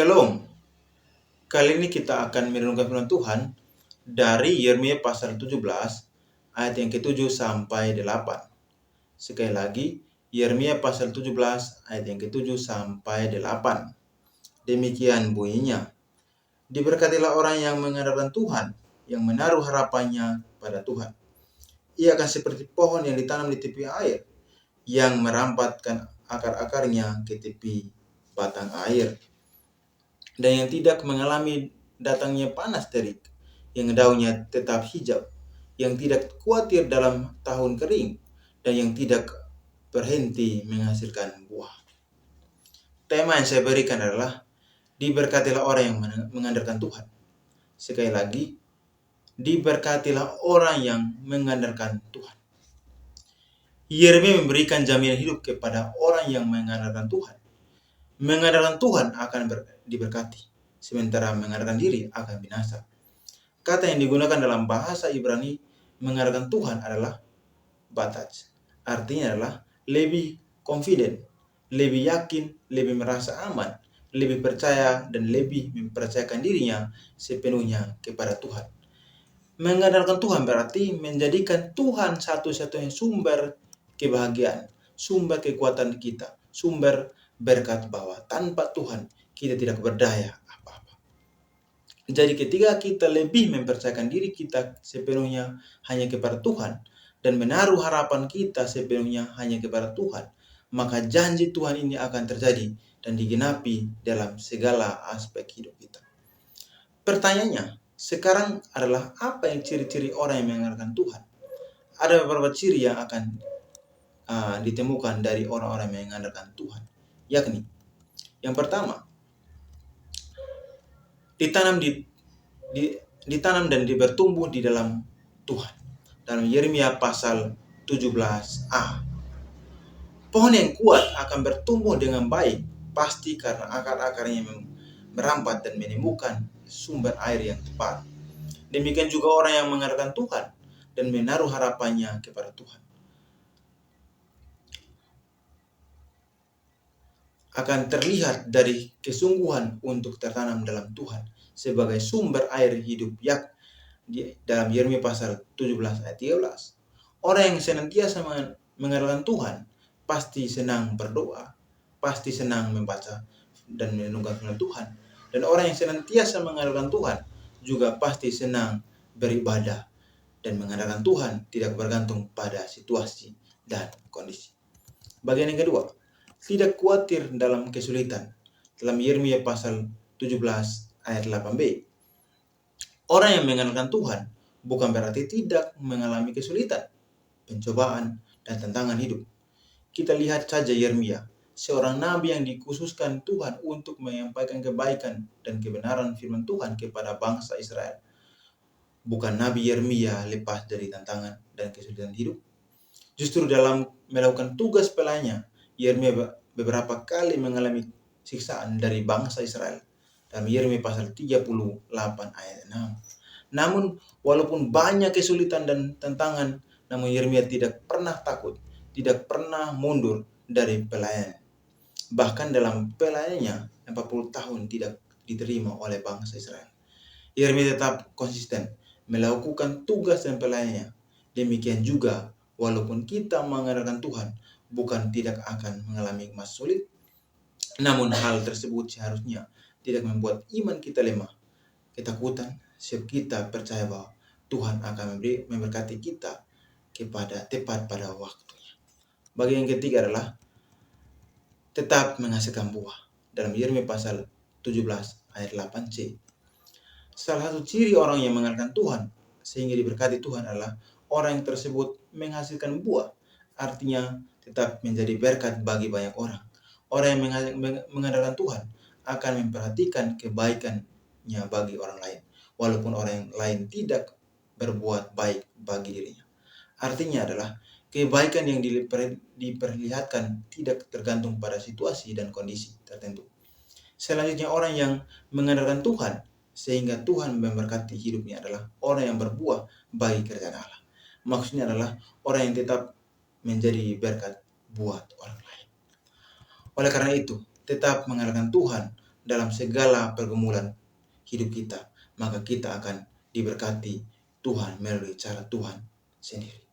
Shalom. Kali ini kita akan merenungkan firman Tuhan dari Yeremia pasal 17 ayat yang ke-7 sampai 8. Sekali lagi, Yeremia pasal 17 ayat yang ke-7 sampai 8. Demikian bunyinya. Diberkatilah orang yang mengandalkan Tuhan, yang menaruh harapannya pada Tuhan. Ia akan seperti pohon yang ditanam di tepi air, yang merampatkan akar-akarnya ke tepi batang air, dan yang tidak mengalami datangnya panas terik, yang daunnya tetap hijau, yang tidak khawatir dalam tahun kering, dan yang tidak berhenti menghasilkan buah. Tema yang saya berikan adalah diberkatilah orang yang mengandalkan Tuhan. Sekali lagi, diberkatilah orang yang mengandalkan Tuhan. Yeremia memberikan jaminan hidup kepada orang yang mengandalkan Tuhan. Mengandalkan Tuhan akan diberkati, sementara mengandalkan diri akan binasa. Kata yang digunakan dalam bahasa Ibrani mengandalkan Tuhan adalah bataj. Artinya adalah lebih confident, lebih yakin, lebih merasa aman, lebih percaya, dan lebih mempercayakan dirinya sepenuhnya kepada Tuhan. Mengandalkan Tuhan berarti menjadikan Tuhan satu-satunya sumber kebahagiaan, sumber kekuatan kita, sumber berkat bahwa tanpa Tuhan kita tidak berdaya apa-apa. Jadi ketika kita lebih mempercayakan diri kita sepenuhnya hanya kepada Tuhan dan menaruh harapan kita sepenuhnya hanya kepada Tuhan, maka janji Tuhan ini akan terjadi dan digenapi dalam segala aspek hidup kita. Pertanyaannya, sekarang adalah apa yang ciri-ciri orang yang mengandalkan Tuhan? Ada beberapa ciri yang akan ditemukan dari orang-orang yang mengandalkan Tuhan, yakni yang pertama, ditanam dan bertumbuh di dalam Tuhan. Dalam Yeremia pasal 17a, pohon yang kuat akan bertumbuh dengan baik, pasti karena akar-akarnya merambat dan menemukan sumber air yang tepat. Demikian juga orang yang mengandalkan Tuhan dan menaruh harapannya kepada Tuhan akan terlihat dari kesungguhan untuk tertanam dalam Tuhan sebagai sumber air hidup dalam Yeremia pasal 17 ayat 13. Orang yang senantiasa mengandalkan Tuhan pasti senang berdoa, pasti senang membaca dan merenungkan firman Tuhan. Dan orang yang senantiasa mengandalkan Tuhan juga pasti senang beribadah dan mengandalkan Tuhan tidak bergantung pada situasi dan kondisi. Bagian yang kedua, tidak khawatir dalam kesulitan. Dalam Yeremia pasal 17 ayat 8b. Orang yang mengandalkan Tuhan bukan berarti tidak mengalami kesulitan, pencobaan, dan tantangan hidup. Kita lihat saja Yeremia, seorang nabi yang dikhususkan Tuhan untuk menyampaikan kebaikan dan kebenaran firman Tuhan kepada bangsa Israel. Bukan Nabi Yeremia lepas dari tantangan dan kesulitan hidup. Justru dalam melakukan tugas pelayannya, Yeremia beberapa kali mengalami siksaan dari bangsa Israel. Dalam Yeremia pasal 38 ayat 6. Namun walaupun banyak kesulitan dan tantangan, namun Yeremia tidak pernah takut, tidak pernah mundur dari pelayanan. Bahkan dalam pelayanannya 40 tahun tidak diterima oleh bangsa Israel, Yeremia tetap konsisten melakukan tugas dan pelayanannya. Demikian juga walaupun kita mengandalkan Tuhan, bukan tidak akan mengalami masa sulit, namun hal tersebut seharusnya tidak membuat iman kita lemah, ketakutan, sebab kita percaya bahwa Tuhan akan memberkati kita tepat pada waktunya. Bagian yang ketiga adalah tetap menghasilkan buah. Dalam Yeremia pasal 17 ayat 8c. Salah satu ciri orang yang mengandalkan Tuhan sehingga diberkati Tuhan adalah orang yang tersebut menghasilkan buah. Artinya tetap menjadi berkat bagi banyak orang. Orang yang mengandalkan Tuhan akan memperhatikan kebaikannya bagi orang lain, walaupun orang lain tidak berbuat baik bagi dirinya. Artinya adalah kebaikan yang diperlihatkan tidak tergantung pada situasi dan kondisi tertentu. Selanjutnya, orang yang mengandalkan Tuhan sehingga Tuhan memberkati hidupnya adalah orang yang berbuah bagi kerajaan Allah. Maksudnya adalah orang yang tetap menjadi berkat buat orang lain. Oleh karena itu, tetap mengandalkan Tuhan dalam segala pergumulan hidup kita, maka kita akan diberkati Tuhan melalui cara Tuhan sendiri.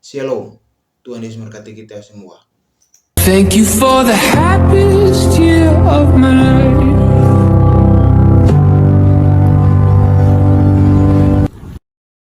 Shalom. Tuhan Yesus memberkati kita semua. Thank you for the happiest year of my life.